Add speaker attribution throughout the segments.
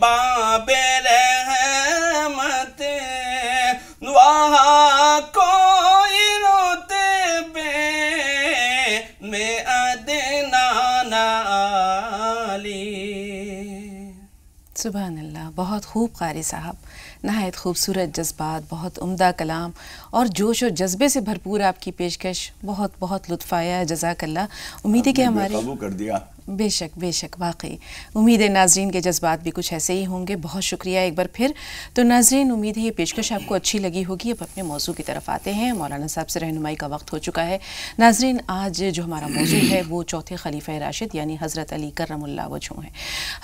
Speaker 1: باب رحمت وہاں کوئی رتبے میں عدنان علی۔
Speaker 2: سبحان اللہ، بہت خوب قاری صاحب، نہایت خوبصورت جذبات، بہت عمدہ کلام اور جوش و جذبے سے بھرپور آپ کی پیشکش، بہت بہت لطف آیا، جزاک اللہ۔ امید ہے کہ ہمارے
Speaker 3: قابو کر دیا۔
Speaker 2: بے شک بے شک، واقعی امید ہے ناظرین کے جذبات بھی کچھ ایسے ہی ہوں گے۔ بہت شکریہ ایک بار پھر۔ تو ناظرین، امید ہے یہ پیشکش آپ کو اچھی لگی ہوگی۔ اب اپنے موضوع کی طرف آتے ہیں، مولانا صاحب سے رہنمائی کا وقت ہو چکا ہے۔ ناظرین، آج جو ہمارا موضوع ہے وہ چوتھے خلیفہ راشد یعنی حضرت علی کرم اللہ وجہہ ہیں۔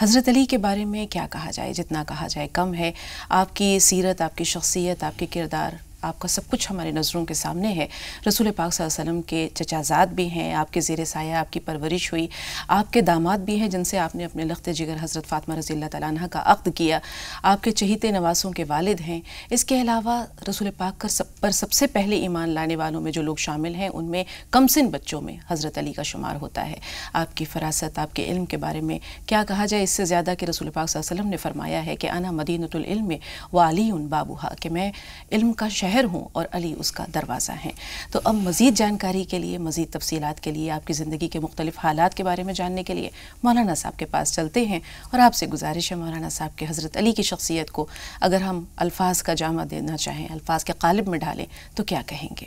Speaker 2: حضرت علی کے بارے میں کیا کہا جائے، جتنا کہا جائے کم ہے۔ آپ کی سیرت، آپ کی شخصیت، آپ کے کردار، آپ کا سب کچھ ہمارے نظروں کے سامنے ہے۔ رسول پاک صلی اللہ علیہ وسلم کے چچا زاد بھی ہیں، آپ کے زیر سایہ آپ کی پرورش ہوئی، آپ کے داماد بھی ہیں جن سے آپ نے اپنے لخت جگر حضرت فاطمہ رضی اللہ تعالیٰ عنہ کا عقد کیا، آپ کے چہیتے نواسوں کے والد ہیں۔ اس کے علاوہ رسول پاک پر سب سے پہلے ایمان لانے والوں میں جو لوگ شامل ہیں ان میں کم سن بچوں میں حضرت علی کا شمار ہوتا ہے۔ آپ کی فراست، آپ کے علم کے بارے میں کیا کہا جائے اس سے زیادہ کہ رسول پاک صلی اللہ علیہ وسلم نے فرمایا ہے کہ انا مدینۃ العلم وعلی بابھا، کہ میں علم کا شہر ہوں اور علی اس کا دروازہ ہیں۔ تو اب مزید جانکاری کے لیے، مزید تفصیلات کے لیے، آپ کی زندگی کے مختلف حالات کے بارے میں جاننے کے لیے مولانا صاحب کے پاس چلتے ہیں، اور آپ سے گزارش ہے مولانا صاحب کے حضرت علی کی شخصیت کو اگر ہم الفاظ کا جامع دینا چاہیں، الفاظ کے قالب میں ڈالیں تو کیا کہیں گے؟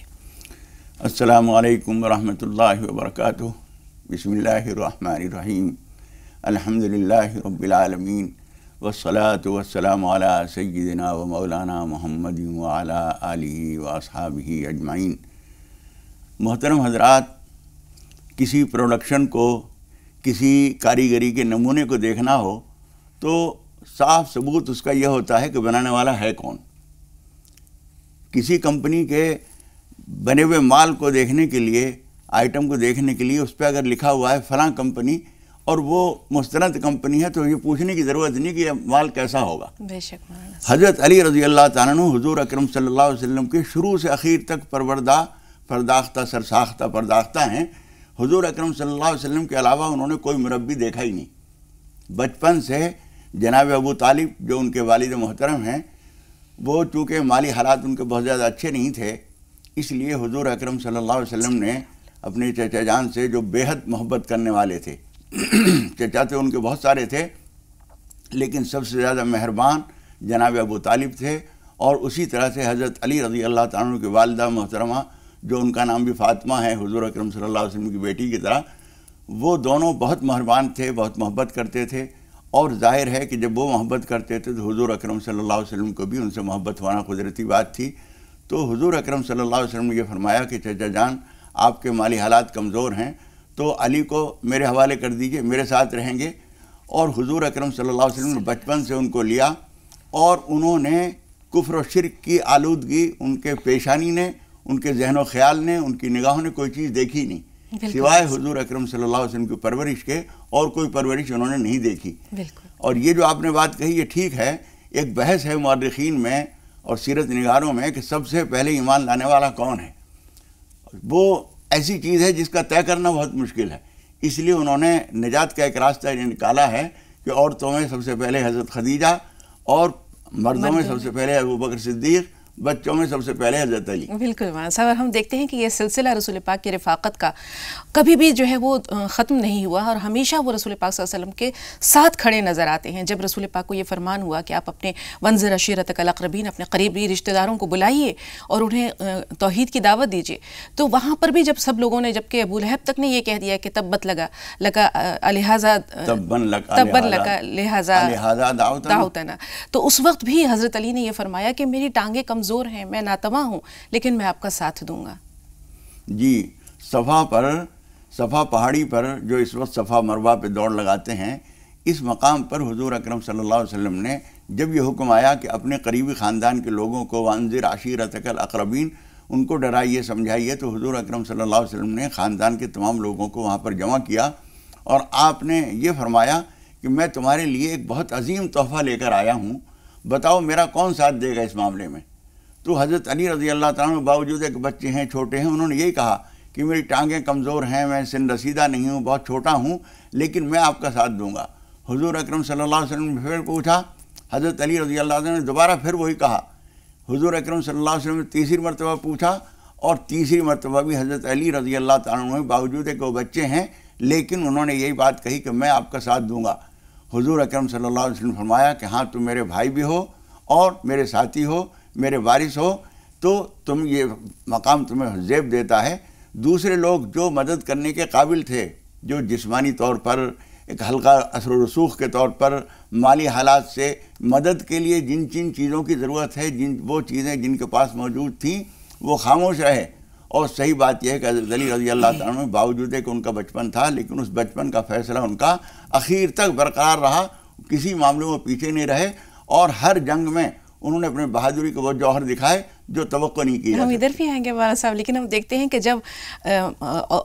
Speaker 3: السلام علیکم ورحمۃ اللہ وبرکاتہ۔ بسم اللہ الرحمن الرحیم۔ الحمد للہ رب العالمین، والصلاة والسلام علی سیدنا و مولانا محمد وعلی آلہ واصحابہ اجمعین۔ محترم حضرات، کسی پروڈکشن کو، کسی کاریگری کے نمونے کو دیکھنا ہو تو صاف ثبوت اس کا یہ ہوتا ہے کہ بنانے والا ہے کون۔ کسی کمپنی کے بنے ہوئے مال کو دیکھنے کے لیے، آئٹم کو دیکھنے کے لیے اس پہ اگر لکھا ہوا ہے فلاں کمپنی اور وہ مستند کمپنی ہے تو یہ پوچھنے کی ضرورت نہیں کہ یہ مال کیسا ہوگا۔
Speaker 2: بے شک مولانا۔
Speaker 3: حضرت علی رضی اللہ تعالیٰ عنہ حضور اکرم صلی اللہ علیہ وسلم کے شروع سے اخیر تک پرداختہ سرساختہ پرداختہ ہیں۔ حضور اکرم صلی اللہ علیہ وسلم کے علاوہ انہوں نے کوئی مربی دیکھا ہی نہیں۔ بچپن سے جناب ابو طالب جو ان کے والد محترم ہیں، وہ چونکہ مالی حالات ان کے بہت زیادہ اچھے نہیں تھے، اس لیے حضور اکرم صلی اللہ علیہ وسلم نے اپنے چچا جان سے جو بے حد محبت کرنے والے تھے، چچا تو ان کے بہت سارے تھے لیکن سب سے زیادہ مہربان جناب ابو طالب تھے، اور اسی طرح سے حضرت علی رضی اللہ تعالیٰ عنہ کی والدہ محترمہ جو ان کا نام بھی فاطمہ ہے حضور اکرم صلی اللہ علیہ وسلم کی بیٹی کی طرح، وہ دونوں بہت مہربان تھے، بہت محبت کرتے تھے، اور ظاہر ہے کہ جب وہ محبت کرتے تھے تو حضور اکرم صلی اللہ علیہ وسلم کو بھی ان سے محبت ہونا قدرتی بات تھی۔ تو حضور اکرم صلی اللہ علیہ وسلم نے یہ فرمایا کہ چچا جان آپ کے مالی حالات کمزور ہیں تو علی کو میرے حوالے کر دیجئے، میرے ساتھ رہیں گے۔ اور حضور اکرم صلی اللہ علیہ وسلم نے بچپن سے ان کو لیا، اور انہوں نے کفر و شرک کی آلودگی ان کے پیشانی نے، ان کے ذہن و خیال نے، ان کی نگاہوں نے کوئی چیز دیکھی نہیں سوائے حضور اکرم صلی اللہ علیہ وسلم کی پرورش کے، اور کوئی پرورش انہوں نے نہیں دیکھی۔ اور یہ جو آپ نے بات کہی یہ ٹھیک ہے، ایک بحث ہے مورخین میں اور سیرت نگاروں میں کہ سب سے پہلے ایمان لانے والا کون ہے۔ وہ ایسی چیز ہے جس کا طے کرنا بہت مشکل ہے، اس لیے انہوں نے نجات کا ایک راستہ نکالا ہے کہ عورتوں میں سب سے پہلے حضرت خدیجہ، اور مردوں میں سب سے پہلے ابوبکر صدیق، بچوں میں سب سے پہلے حضرت علی۔
Speaker 2: بالکل مولانا صاحب، ہم دیکھتے ہیں کہ یہ سلسلہ رسول پاک کی رفاقت کا کبھی بھی جو ہے وہ ختم نہیں ہوا، اور ہمیشہ وہ رسول پاک صلی اللہ علیہ وسلم کے ساتھ کھڑے نظر آتے ہیں۔ جب رسول پاک کو یہ فرمان ہوا کہ آپ اپنے وانذر عشیرتک الاقربین، اپنے قریبی رشتہ داروں کو بلائیے اور انہیں توحید کی دعوت دیجیے، تو وہاں پر بھی جب سب لوگوں نے، جبکہ ابو لہب تک نے یہ کہہ دیا کہ تبت لگا لہٰذا دعوتنا، تو اس وقت بھی حضرت علی نے یہ فرمایا کہ میری ٹانگیں کمزور ہیں، میں ناتواں ہوں، لیکن میں آپ کا ساتھ دوں گا۔
Speaker 3: جی، صفا پہاڑی پر جو اس وقت صفا مروہ پہ دوڑ لگاتے ہیں، اس مقام پر حضور اکرم صلی اللہ علیہ وسلم نے جب یہ حکم آیا کہ اپنے قریبی خاندان کے لوگوں کو وانذر عشیرتک الاقربین، ان کو ڈرائیے سمجھائیے، تو حضور اکرم صلی اللہ علیہ وسلم نے خاندان کے تمام لوگوں کو وہاں پر جمع کیا، اور آپ نے یہ فرمایا کہ میں تمہارے لیے ایک بہت عظیم تحفہ لے کر آیا ہوں، بتاؤ میرا کون ساتھ دے گا اس معاملے میں۔ تو حضرت علی رضی اللہ تعالیٰ عنہ باوجود ایک بچے ہیں، چھوٹے ہیں، انہوں نے یہی کہا کہ میری ٹانگیں کمزور ہیں، میں سن رسیدہ نہیں ہوں، بہت چھوٹا ہوں، لیکن میں آپ کا ساتھ دوں گا۔ حضور اکرم صلی اللہ علیہ وسلم نے پھر پوچھا، حضرت علی رضی اللہ عنہ نے دوبارہ پھر وہی کہا، حضور اکرم صلی اللہ علیہ وسلم نے تیسری مرتبہ پوچھا، اور تیسری مرتبہ بھی حضرت علی رضی اللہ تعالیٰ عنہ باوجود ہے کہ وہ بچے ہیں لیکن انہوں نے یہی بات کہی کہ میں آپ کا ساتھ دوں گا۔ حضور اکرم صلی اللہ علیہ وسلم نے فرمایا کہ ہاں تم میرے بھائی بھی ہو اور میرے ساتھی ہو، میرے وارث ہو، تو تم یہ مقام تمہیں زیب دیتا ہے۔ دوسرے لوگ جو مدد کرنے کے قابل تھے، جو جسمانی طور پر ایک ہلکا اثر و رسوخ کے طور پر مالی حالات سے مدد کے لیے جن چیزوں کی ضرورت ہے، وہ چیزیں جن کے پاس موجود تھیں وہ خاموش رہے۔ اور صحیح بات یہ ہے کہ حضرت علی رضی اللہ تعالیٰ عنہ باوجود ہے کہ ان کا بچپن تھا لیکن اس بچپن کا فیصلہ ان کا اخیر تک برقرار رہا، کسی معاملے میں پیچھے نہیں رہے، اور ہر جنگ میں انہوں نے اپنے بہادری کو وہ جوہر دکھائے جو توقع نہیں کی۔
Speaker 2: ہم ادھر بھی آئیں گے مولانا صاحب، لیکن ہم دیکھتے ہیں کہ جب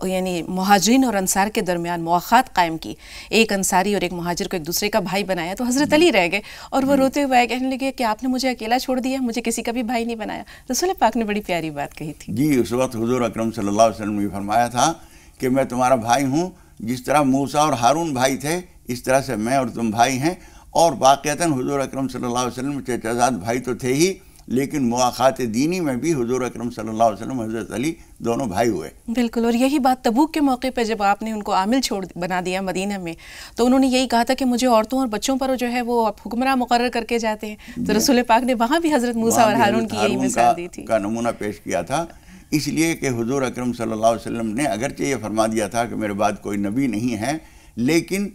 Speaker 2: یعنی مہاجرین اور انصار کے درمیان مواخات قائم کی، ایک انصاری اور ایک مہاجر کو ایک دوسرے کا بھائی بنایا، تو حضرت علی رہ گئے اور وہ روتے ہوئے کہنے لگے کہ آپ نے مجھے اکیلا چھوڑ دیا، مجھے کسی کا بھی بھائی نہیں بنایا۔ رسول پاک نے بڑی پیاری بات کہی تھی۔
Speaker 3: جی، اس وقت حضور اکرم صلی اللہ علیہ وسلم نے فرمایا تھا کہ میں تمہارا بھائی ہوں، جس طرح موسیٰ اور ہارون بھائی تھے اس طرح سے میں اور تم بھائی ہیں۔ اور واقعتاً حضور اکرم صلی اللہ علیہ وسلم چچا زاد بھائی تو تھے ہی، لیکن مواخات دینی میں بھی حضور اکرم صلی اللہ علیہ وسلم حضرت علی دونوں بھائی ہوئے۔
Speaker 2: بالکل، اور یہی بات تبوک کے موقع پہ جب آپ نے ان کو عامل بنا دیا مدینہ میں، تو انہوں نے یہی کہا تھا کہ مجھے عورتوں اور بچوں پر جو ہے وہ حکمراں مقرر کر کے جاتے ہیں، تو رسول پاک نے وہاں بھی حضرت موسیٰ اور ہارون کی یہی مثال دی تھی،
Speaker 3: کا نمونہ پیش کیا تھا، اس لیے کہ حضور اکرم صلی اللہ علیہ وسلم نے اگرچہ یہ فرما دیا تھا کہ میرے بعد کوئی نبی نہیں ہے، لیکن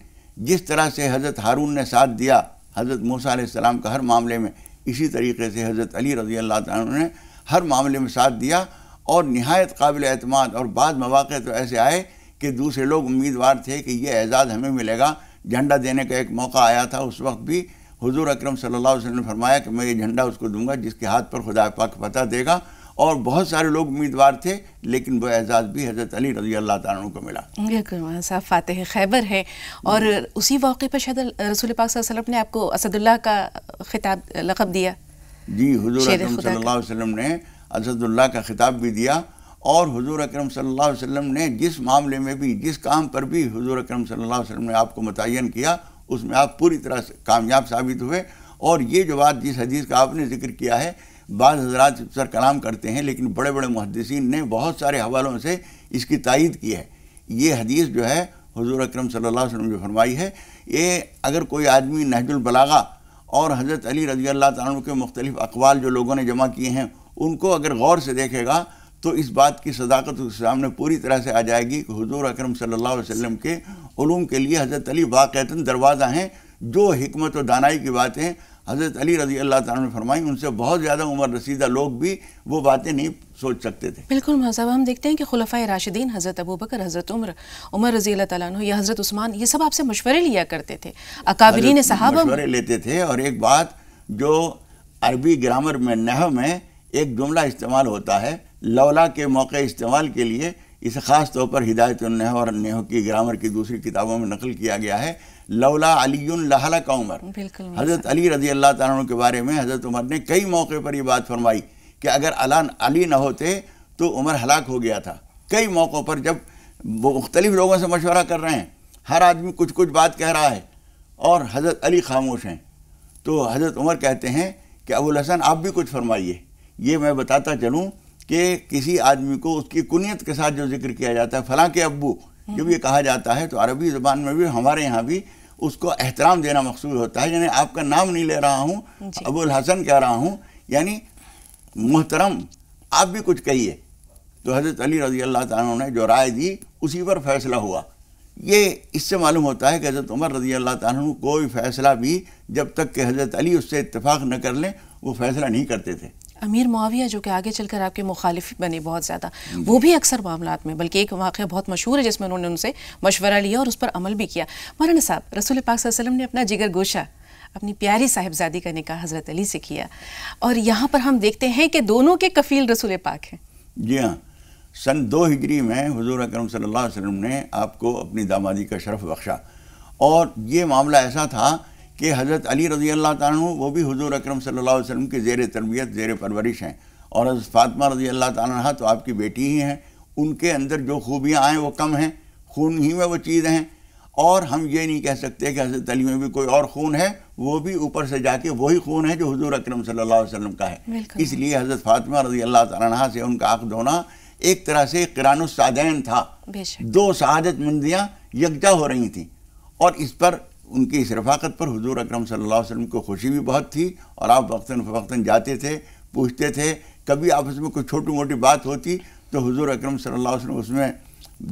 Speaker 3: جس طرح سے حضرت ہارون نے ساتھ دیا حضرت موسیٰ علیہ السلام کا ہر معاملے میں، اسی طریقے سے حضرت علی رضی اللہ تعالیٰ عنہ نے ہر معاملے میں ساتھ دیا، اور نہایت قابل اعتماد۔ اور بعض مواقع تو ایسے آئے کہ دوسرے لوگ امیدوار تھے کہ یہ اعزاز ہمیں ملے گا، جھنڈا دینے کا ایک موقع آیا تھا، اس وقت بھی حضور اکرم صلی اللہ علیہ وسلم نے فرمایا کہ میں یہ جھنڈا اس کو دوں گا جس کے ہاتھ پر خدا پاک فتح دے گا، اور بہت سارے لوگ امیدوار تھے لیکن وہ اعزاز بھی حضرت علی رضی اللہ تعالیٰ عنہ کو ملا۔
Speaker 2: بالکل صاحب، فاتح خیبر ہے، اور اسی واقعے پر شاید رسول پاک صلی اللہ علیہ وسلم نے آپ کو اسد اللہ کا خطاب لقب دیا۔
Speaker 3: جی، حضور اکرم صلی اللہ علیہ وسلم نے اسد اللہ کا خطاب بھی دیا، اور حضور اکرم صلی اللہ علیہ وسلم نے جس معاملے میں بھی، جس کام پر بھی حضور اکرم صلی اللہ علیہ وسلم نے آپ کو متعین کیا، اس میں آپ پوری طرح سے کامیاب ثابت ہوئے۔ اور یہ جو بات جس حدیث کا آپ نے ذکر کیا ہے، بعض حضرات اس پر کلام کرتے ہیں لیکن بڑے بڑے محدثین نے بہت سارے حوالوں سے اس کی تائید کی ہے۔ یہ حدیث جو ہے حضور اکرم صلی اللہ علیہ وسلم نے جو فرمائی ہے، یہ اگر کوئی آدمی نہج البلاغہ اور حضرت علی رضی اللہ تعالیٰ عنہ کے مختلف اقوال جو لوگوں نے جمع کیے ہیں ان کو اگر غور سے دیکھے گا تو اس بات کی صداقت اس کے سامنے پوری طرح سے آ جائے گی کہ حضور اکرم صلی اللہ علیہ وسلم کے علوم کے لیے حضرت علی واقعتاً دروازہ ہیں۔ جو حکمت و دانائی کی باتیں حضرت علی رضی اللہ تعالیٰ نے فرمائی، ان سے بہت زیادہ عمر رسیدہ لوگ بھی وہ باتیں نہیں سوچ سکتے تھے۔
Speaker 2: بالکل مذہب، ہم دیکھتے ہیں کہ خلفائے راشدین حضرت ابوبکر، حضرت عمر رضی اللہ تعالیٰ عنہ یا حضرت عثمان، یہ سب آپ سے مشورے لیا کرتے تھے، اکابرین صحابہ
Speaker 3: مشورے لیتے تھے۔ اور ایک بات جو عربی گرامر میں نحو میں ایک جملہ استعمال ہوتا ہے، لولا کے موقع استعمال کے لیے، اسے خاص طور پر ہدایت النحو اور نحو کی گرامر کی دوسری کتابوں میں نقل کیا گیا ہے، لولا علی لہلک عمر۔ حضرت علی رضی اللہ تعالیٰ عنہ کے بارے میں حضرت عمر نے کئی موقع پر یہ بات فرمائی کہ اگر علی نہ ہوتے تو عمر ہلاک ہو گیا تھا۔ کئی موقعوں پر جب وہ مختلف لوگوں سے مشورہ کر رہے ہیں، ہر آدمی کچھ کچھ بات کہہ رہا ہے اور حضرت علی خاموش ہیں، تو حضرت عمر کہتے ہیں کہ ابو الحسن آپ بھی کچھ فرمائیے۔ یہ میں بتاتا چلوں کہ کسی آدمی کو اس کی کنیت کے ساتھ جو ذکر کیا جاتا ہے، فلاں کے ابو، جب یہ کہا جاتا ہے تو عربی زبان میں بھی ہمارے یہاں بھی اس کو احترام دینا مقصود ہوتا ہے، یعنی آپ کا نام نہیں لے رہا ہوں، ابو الحسن کہہ رہا ہوں، یعنی محترم آپ بھی کچھ کہیے۔ تو حضرت علی رضی اللہ تعالیٰ نے جو رائے دی اسی پر فیصلہ ہوا۔ یہ اس سے معلوم ہوتا ہے کہ حضرت عمر رضی اللہ تعالیٰ عنہ کوئی فیصلہ بھی جب تک کہ حضرت علی اس سے اتفاق نہ کر لیں وہ فیصلہ نہیں کرتے تھے۔
Speaker 2: امیر معاویہ جو کہ آگے چل کر آپ کے مخالف بنے بہت زیادہ، وہ بھی اکثر معاملات میں، بلکہ ایک واقعہ بہت مشہور ہے جس میں انہوں نے ان سے مشورہ لیا اور اس پر عمل بھی کیا۔ مولانا صاحب، رسول پاک صلی اللہ علیہ وسلم نے اپنا جگر گوشہ، اپنی پیاری صاحبزادی کا نکاح حضرت علی سے کیا، اور یہاں پر ہم دیکھتے ہیں کہ دونوں کے کفیل رسول پاک ہیں۔
Speaker 3: جی ہاں، سن 2 ہجری میں حضور اکرم صلی اللہ علیہ وسلم نے آپ کو اپنی دامادی کا شرف بخشا، اور یہ معاملہ ایسا تھا کہ حضرت علی رضی اللہ تعالیٰ عنہ وہ بھی حضور اکرم صلی اللہ علیہ وسلم کے زیر تربیت، زیر پرورش ہیں، اور حضرت فاطمہ رضی اللہ تعالیٰ عنہ تو آپ کی بیٹی ہی ہیں، ان کے اندر جو خوبیاں آئیں وہ کم ہیں، خون ہی میں وہ چیز ہیں، اور ہم یہ نہیں کہہ سکتے کہ حضرت علی میں بھی کوئی اور خون ہے، وہ بھی اوپر سے جا کے وہی خون ہے جو حضور اکرم صلی اللہ علیہ وسلم کا ہے۔ اس لیے حضرت فاطمہ رضی اللہ تعالیٰ عنہا سے ان کا عقد ہونا ایک طرح سے قران السعدین تھا، دو سعادت مندیاں یکجا ہو رہی تھیں، اور اس پر ان کی اس رفاقت پر حضور اکرم صلی اللہ علیہ وسلم کو خوشی بھی بہت تھی، اور آپ وقتاً فوقتاً جاتے تھے، پوچھتے تھے، کبھی آپس میں کوئی چھوٹی موٹی بات ہوتی تو حضور اکرم صلی اللہ علیہ وسلم اس میں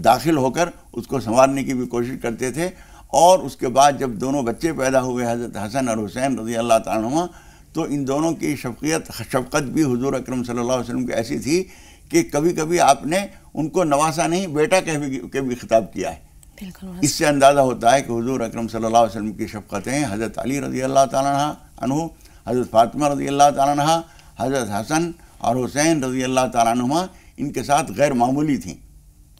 Speaker 3: داخل ہو کر اس کو سنوارنے کی بھی کوشش کرتے تھے۔ اور اس کے بعد جب دونوں بچے پیدا ہوئے حضرت حسن اور حسین رضی اللہ تعالیٰ عنہما، تو ان دونوں کی شفقت بھی حضور اکرم صلی اللہ علیہ وسلم کی ایسی تھی کہ کبھی کبھی آپ نے ان کو نواسا نہیں، بیٹا کہہ بھی خطاب کیا ہے۔ اس سے اندازہ ہوتا ہے کہ حضور اکرم صلی اللہ علیہ وسلم کی شفقتیں حضرت علی رضی اللہ تعالیٰ عنہ، حضرت فاطمہ رضی اللہ تعالیٰ عنہ، حضرت حسن اور حسین رضی اللہ تعالیٰ عنہما ان کے ساتھ غیر معمولی تھیں۔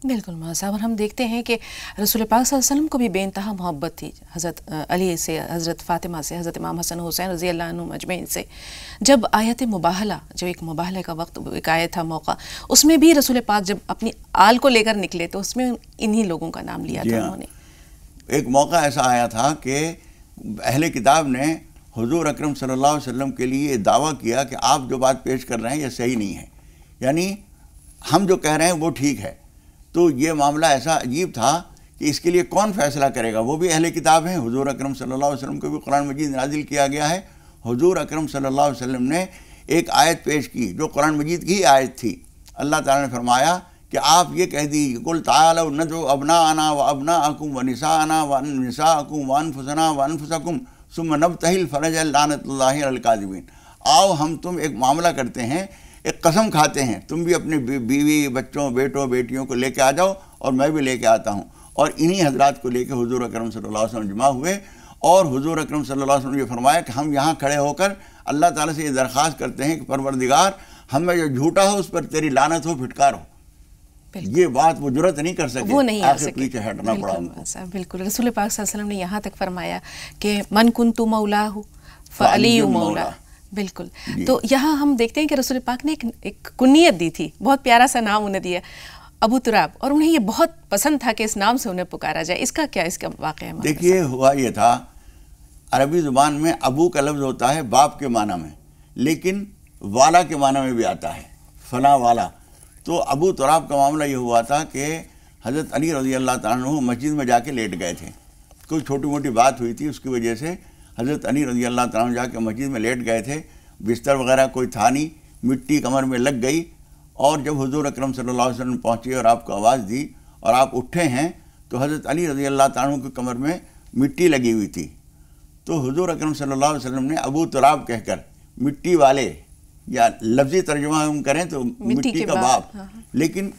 Speaker 2: بالکل ماں صاحب، اور ہم دیکھتے ہیں کہ رسول پاک صلی اللہ علیہ وسلم کو بھی بے انتہا محبت تھی حضرت علی سے، حضرت فاطمہ سے، حضرت امام حسن حسین رضی اللہ عنہ اجمعین سے۔ جب آیت مباہلہ، جو ایک مباہلہ کا وقت، ایک آیت تھا، موقع، اس میں بھی رسول پاک جب اپنی آل کو لے کر نکلے تو اس میں انہی لوگوں کا نام لیا تھا انہوں نے۔
Speaker 3: ایک موقع ایسا آیا تھا کہ اہل کتاب نے حضور اکرم صلی اللہ علیہ وسلم کے لیے دعویٰ کیا کہ آپ جو بات پیش کر رہے ہیں یہ صحیح نہیں ہے، یعنی ہم جو کہہ رہے ہیں وہ ٹھیک ہے۔ تو یہ معاملہ ایسا عجیب تھا کہ اس کے لیے کون فیصلہ کرے گا؟ وہ بھی اہل کتاب ہیں، حضور اکرم صلی اللہ علیہ وسلم کو بھی قرآن مجید نازل کیا گیا ہے۔ حضور اکرم صلی اللہ علیہ وسلم نے ایک آیت پیش کی جو قرآن مجید کی ہی آیت تھی۔ اللہ تعالیٰ نے فرمایا کہ آپ یہ کہہ دیجیے، قل تعالوا ندعو ابناءنا وابناءکم ونساءنا ونساءکم وانفسنا وانفسکم ثم نبتہل فنجعل لعنۃ اللہ علی الکاذبین۔ آؤ ہم تم ایک معاملہ کرتے ہیں، ایک قسم کھاتے ہیں، تم بھی اپنے بیوی، بچوں، بیٹوں، بیٹیوں کو لے کے آ جاؤ اور میں بھی لے کے آتا ہوں، اور انہی حضرات کو لے کے حضور اکرم صلی اللہ علیہ وسلم جمع ہوئے، اور حضور اکرم صلی اللہ علیہ وسلم نے یہ فرمایا کہ ہم یہاں کھڑے ہو کر اللہ تعالیٰ سے یہ درخواست کرتے ہیں کہ پروردگار، ہم میں جو جھوٹا ہو اس پر تیری لعنت ہو، پھٹکار ہو۔ یہ بات وہ جرت نہیں کر سکے،
Speaker 2: وہ نہیں آ سکے،
Speaker 3: پیچھے ہٹنا پڑا ان کو۔
Speaker 2: بالکل، رسول پاک صلی اللہ علیہ وسلم نے یہاں تک فرمایا کہ من کنت مولاہ فعلی مولا۔ بالکل، تو یہاں ہم دیکھتے ہیں کہ رسول پاک نے ایک کنیت دی تھی، بہت پیارا سا نام انہیں دیا، ابو تراب، اور انہیں یہ بہت پسند تھا کہ اس نام سے انہیں پکارا جائے۔ اس کا کیا، اس کا واقعہ ہے؟
Speaker 3: دیکھیے، ہوا یہ تھا، عربی زبان میں ابو کا لفظ ہوتا ہے باپ کے معنی میں، لیکن والا کے معنی میں بھی آتا ہے، فلاں والا۔ تو ابو تراب کا معاملہ یہ ہوا تھا کہ حضرت علی رضی اللہ تعالیٰ عنہ مسجد میں جا کے لیٹ گئے تھے، کوئی چھوٹی موٹی بات ہوئی تھی، اس کی وجہ سے حضرت علی رضی اللہ تعالیٰ عنہ جا کے مسجد میں لیٹ گئے تھے، بستر وغیرہ کوئی تھا نہیں، مٹی کمر میں لگ گئی، اور جب حضور اکرم صلی اللہ علیہ وسلم پہنچے اور آپ کو آواز دی اور آپ اٹھے ہیں تو حضرت علی رضی اللہ تعالیٰ عنہ کی کمر میں مٹی لگی ہوئی تھی۔ تو حضور اکرم صلی اللہ علیہ وسلم نے ابو تراب کہہ کر، مٹی والے، یا لفظی ترجمہ ہم کریں تو مٹی کا باپ، لیکن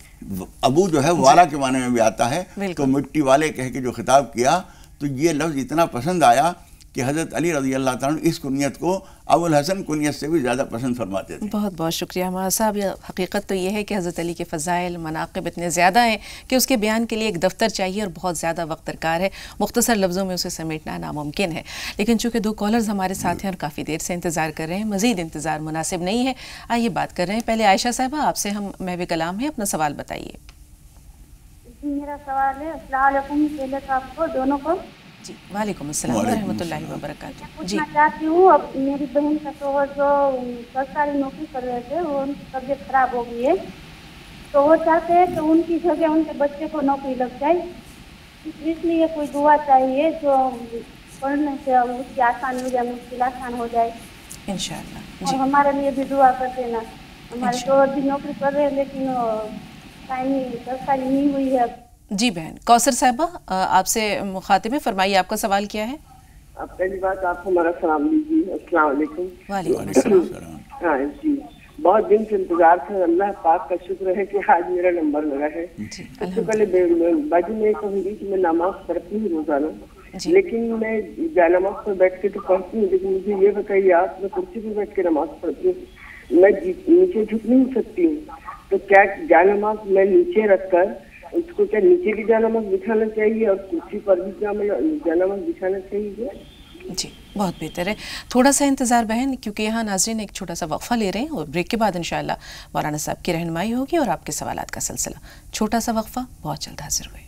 Speaker 3: ابو جو ہے والا کے معنی میں بھی آتا ہے، تو مٹی والے کہہ کے جو خطاب کیا، تو یہ لفظ اتنا پسند آیا کہ حضرت علی رضی اللہ تعالیٰ عنہ اس کنیت کو ابو الحسن کنیت سے بھی زیادہ پسند فرماتے تھے۔
Speaker 2: بہت بہت شکریہ ہمارا صاحب۔ حقیقت تو یہ ہے کہ حضرت علی کے فضائل، مناقب اتنے زیادہ ہیں کہ اس کے بیان کے لیے ایک دفتر چاہیے اور بہت زیادہ وقت درکار ہے، مختصر لفظوں میں اسے سمیٹنا ناممکن ہے۔ لیکن چونکہ دو کالرز ہمارے ساتھ ہیں اور کافی دیر سے انتظار کر رہے ہیں، مزید انتظار مناسب نہیں ہے، آئیے بات کر رہے ہیں۔ پہلے عائشہ صاحبہ، آپ سے ہم محو کلام ہے، اپنا سوال بتائیے۔
Speaker 4: میرا سوال ہے، السلام علیکم پہلے تو آپ کو دونوں کو۔
Speaker 2: جی وعلیکم السلام ورحمۃ اللہ وبرکاتہ۔ جی
Speaker 4: پوچھنا چاہتی ہوں، اب میری بہن کا شوہر جو سرکاری نوکری کر رہے تھے، وہ ان کی طبیعت خراب ہو گئی ہے، تو وہ چاہتے ہیں کہ ان کی جگہ ان کے بچے کو نوکری لگ جائے، اس لیے کوئی دعا چاہیے جو پڑھنے سے اس کی آسان ہو جائے، مشکل آسان ہو جائے
Speaker 2: انشاءاللہ۔
Speaker 4: اور ہمارے لیے بھی دعا کر دینا۔ ہمارے شوہر بھی نوکری کر رہے ہیں لیکن سرکاری نہیں ہوئی ہے۔
Speaker 2: جی بہن کوثر صاحبہ، آپ سے مخاطب ہے، فرمائیے آپ کا سوال کیا ہے؟
Speaker 5: پہلی بات آپ ہمارا سلام لیجیے، السلام علیکم۔
Speaker 2: وعلیکم السلام۔
Speaker 5: ہاں جی، بہت دن سے انتظار تھا، اللہ پاک کا شکر ہے کہ آج میرا نمبر لگا ہے۔ سب سے پہلے باجی میں کہوں گی کہ میں نماز پڑھتی ہوں روزانہ، لیکن میں جائے نماز پر بیٹھ کے تو پڑھتی ہوں، لیکن مجھے یہ بتائیے آپ، میں کرسی پہ بیٹھ کے نماز پڑھتی ہوں، میں نیچے جھک نہیں سکتی ہوں، تو کیا جائے نماز میں نیچے رکھ کر اس کو کیا نیچے بھی جائے نماز بچھانا چاہیے اور کرسی پر بھی جائے نماز بچھانا چاہیے؟
Speaker 2: جی بہت بہتر ہے، تھوڑا سا انتظار بہن، کیونکہ یہاں ناظرین ایک چھوٹا سا وقفہ لے رہے ہیں اور بریک کے بعد انشاءاللہ مولانا صاحب کی رہنمائی ہوگی اور آپ کے سوالات کا سلسلہ۔ چھوٹا سا وقفہ، بہت جلد حاضر ہوئے۔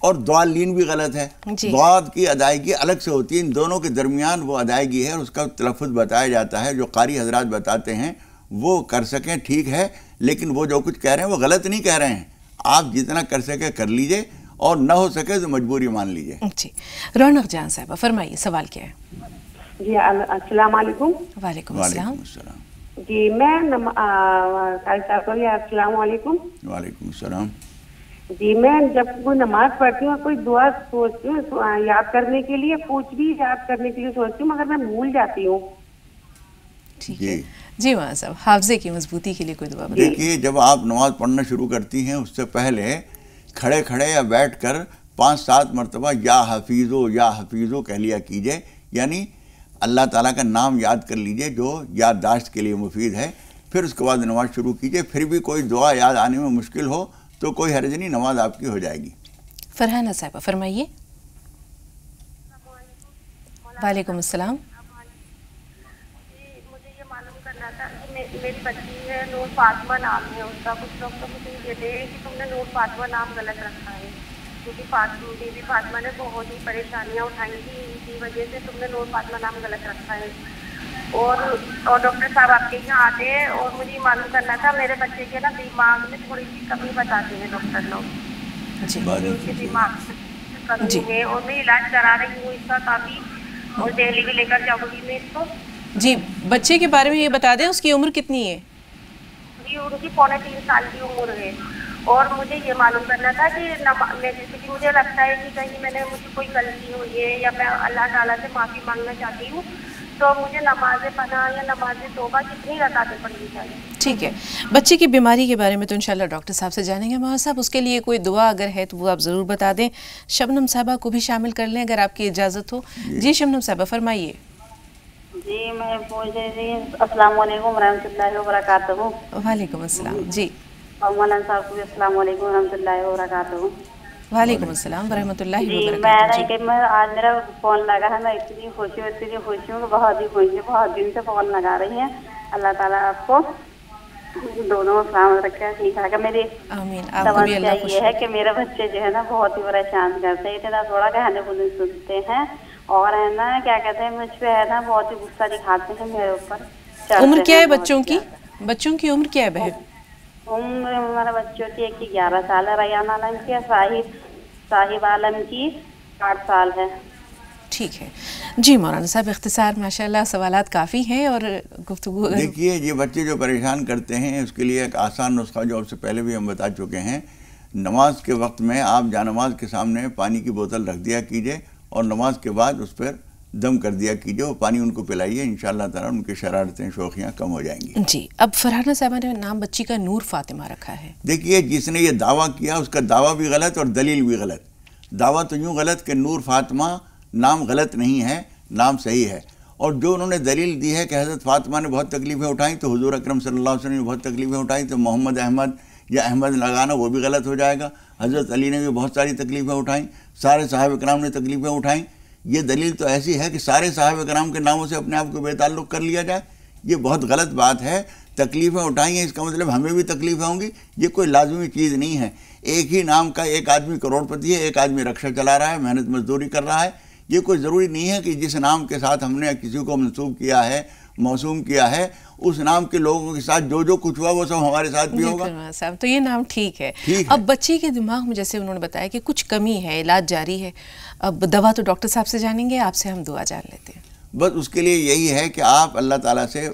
Speaker 3: اور دعالین بھی غلط ہے. ضاد کی ادائیگی الگ سے ہوتی ہے، ان دونوں کے درمیان وہ ادائیگی ہے، اس کا تلفظ بتایا جاتا ہے. جو قاری حضرات بتاتے ہیں وہ کر سکیں ٹھیک ہے، لیکن وہ جو کچھ کہہ رہے ہیں وہ غلط نہیں کہہ رہے ہیں. آپ جتنا کر سکے کر لیجئے، اور نہ ہو سکے تو مجبوری مان لیجئے.
Speaker 2: جی رونق جان صاحبہ فرمائیے، سوال کیا ہے؟
Speaker 6: جی السلام علیکم.
Speaker 2: وعلیکم السلام.
Speaker 6: جی میں السلام علیکم.
Speaker 3: وعلیکم السلام.
Speaker 6: جی میں جب کوئی نماز پڑھتی ہوں کوئی دعا سوچتی ہوں یاد کرنے کے لیے، کچھ بھی یاد کرنے کے لیے سوچتی ہوں، مگر میں بھول جاتی ہوں.
Speaker 2: ٹھیک ہے جی مولانا صاحب، حافظے کی مضبوطی کے لیے کوئی دعا بتائیے.
Speaker 3: دیکھیے جب آپ نماز پڑھنا شروع کرتی ہیں اس سے پہلے کھڑے کھڑے یا بیٹھ کر 5-7 مرتبہ یا حفیظو کہہ لیا کیجئے، یعنی اللہ تعالیٰ کا نام یاد کر لیجئے جو یادداشت کے لیے مفید ہے. پھر اس کے بعد نماز شروع کیجئے. پھر بھی کوئی دعا یاد آنے میں مشکل ہو تو کوئی حرج نہیں، نماز آپ کی ہو جائے گی.
Speaker 2: فرحانہ صاحبہ فرمائیے. وعلیکم السلام.
Speaker 4: مجھے یہ معلوم کرنا تھا کہ میری بچی ہے نور فاطمہ نام ہے اس کا. کچھ لوگ تو مجھے یہ کہتے ہیں کہ تم نے نور فاطمہ نام غلط رکھا ہے، کیونکہ بی بی فاطمہ نے بہت ہی پریشانیاں اٹھائی تھی، ان کی وجہ سے تم نے نور فاطمہ نام غلط رکھا ہے. اور ڈاکٹر صاحب آپ کے یہاں آتے ہیں اور مجھے یہ معلوم کرنا تھا، میرے بچے کے نا دماغ میں تھوڑی سی کمی بتاتے ہیں ڈاکٹر لوگ.
Speaker 2: جی
Speaker 4: ان کے دماغ میں کمی ہے اور میں علاج کرا رہی ہوں اس کا کافی، اور دہلی بھی لے کر جاؤں گی میں اس کو.
Speaker 2: جی بچے کے بارے میں یہ بتا دیں، اس کی عمر کتنی ہے؟
Speaker 4: جی ان کی 3.25 سال کی عمر ہے. اور مجھے یہ معلوم کرنا تھا کہ جیسے کہ مجھے لگتا ہے کہ کہیں میں نے مجھے کوئی غلطی ہوئی ہے یا میں اللہ تعالیٰ سے معافی مانگنا چاہتی ہوں، تو مجھے نماز پناہ یا نماز توبہ کتنی رکعتیں پڑھنی چاہیے؟
Speaker 2: ٹھیک ہے، بچے کی بیماری کے بارے میں تو انشاءاللہ ڈاکٹر صاحب سے جانیں گے. مولانا صاحب اس کے لیے کوئی دعا اگر ہے تو وہ آپ ضرور بتا دیں. شبنم صاحبہ کو بھی شامل کر لیں اگر آپ کی اجازت ہو. جی شبنم صاحبہ فرمائیے.
Speaker 7: جی میں پوچھ رہی تھی السلام علیکم ورحمۃ اللہ وبرکاتہ.
Speaker 2: وعلیکم السلام. جی
Speaker 7: مولانا صاحب کو بھی السلام علیکم ورحمۃ اللہ وبرکاتہ.
Speaker 2: وعلیکم السلام ورحمۃ اللہ
Speaker 7: وبرکاتہ. جی میں آج میرا فون لگا ہے، میں اتنی خوشی ہوں کہ بہت ہی خوشی ہے، بہت دن سے فون لگا رہی ہیں. اللہ تعالیٰ آپ کو دونوں سلامت رکھے، ٹھیک ہے. میری سمسیا یہ ہے کہ میرے بچے جو ہے نا بہت ہی پریشان کرتے ہیں، اتنا تھوڑا کہنے کو نہیں سنتے ہیں، اور ہے نا کیا کہتے ہیں مجھ پہ ہے نا بہت ہی غصہ دکھاتے ہیں میرے اوپر.
Speaker 2: عمر کیا ہے بچوں کی؟ بچوں کی عمر کیا ہے بہن؟
Speaker 7: عمر ہمارے بچوں کی ایک کی 11 سال ہے، ریان عالم کی، صاحب عالم کی 8 سال ہے.
Speaker 2: ٹھیک ہے جی مولانا صاحب اختصار ماشاءاللہ سوالات کافی ہیں اور گفتگو.
Speaker 3: دیکھیے یہ بچے جو پریشان کرتے ہیں اس کے لیے ایک آسان نسخہ جو اب سے پہلے بھی ہم بتا چکے ہیں. نماز کے وقت میں آپ جانماز کے سامنے پانی کی بوتل رکھ دیا کیجئے اور نماز کے بعد اس پر دم کر دیا کیجئے، وہ پانی ان کو پلائیے، انشاءاللہ تعالیٰ ان کی شرارتیں شوخیاں کم ہو جائیں گی.
Speaker 2: جی اب فرحانہ صاحبہ نے نام بچی کا نور فاطمہ رکھا ہے.
Speaker 3: دیکھیے جس نے یہ دعویٰ کیا اس کا دعویٰ بھی غلط اور دلیل بھی غلط. دعویٰ تو یوں غلط کہ نور فاطمہ نام غلط نہیں ہے، نام صحیح ہے، اور جو انہوں نے دلیل دی ہے کہ حضرت فاطمہ نے بہت تکلیفیں اٹھائیں تو حضور اکرم صلی اللہ علیہ وسلم نے بہت تکلیفیں اٹھائیں، تو محمد احمد یا احمد لگانا وہ بھی غلط ہو جائے گا. حضرت علی نے بھی بہت ساری تکلیفیں اٹھائیں، سارے صحابہ کرام نے تکلیفیں اٹھائیں. یہ دلیل تو ایسی ہے کہ سارے صحابہ کرام کے ناموں سے اپنے آپ کو بے تعلق کر لیا جائے، یہ بہت غلط بات ہے. تکلیفیں اٹھائیں ہیں اس کا مطلب ہمیں بھی تکلیفیں ہوں گی، یہ کوئی لازمی چیز نہیں ہے. ایک ہی نام کا ایک آدمی کروڑ پتی ہے، ایک آدمی رکشہ چلا رہا ہے، محنت مزدوری کر رہا ہے. یہ کوئی ضروری نہیں ہے کہ جس نام کے ساتھ ہم نے کسی کو منسوب کیا ہے، موسوم کیا ہے، اس نام کے لوگوں کے ساتھ جو کچھ ہوا وہ سب ہمارے ساتھ بھی ہوگا.
Speaker 2: صاحب تو یہ نام ٹھیک ہے. اب بچے کے دماغ میں جیسے انہوں نے بتایا کہ کچھ کمی ہے، علاج جاری ہے، اب دوا تو ڈاکٹر صاحب سے جانیں گے، آپ سے ہم دعا جان لیتے ہیں.
Speaker 3: بس اس کے لیے یہی ہے کہ آپ اللہ تعالیٰ سے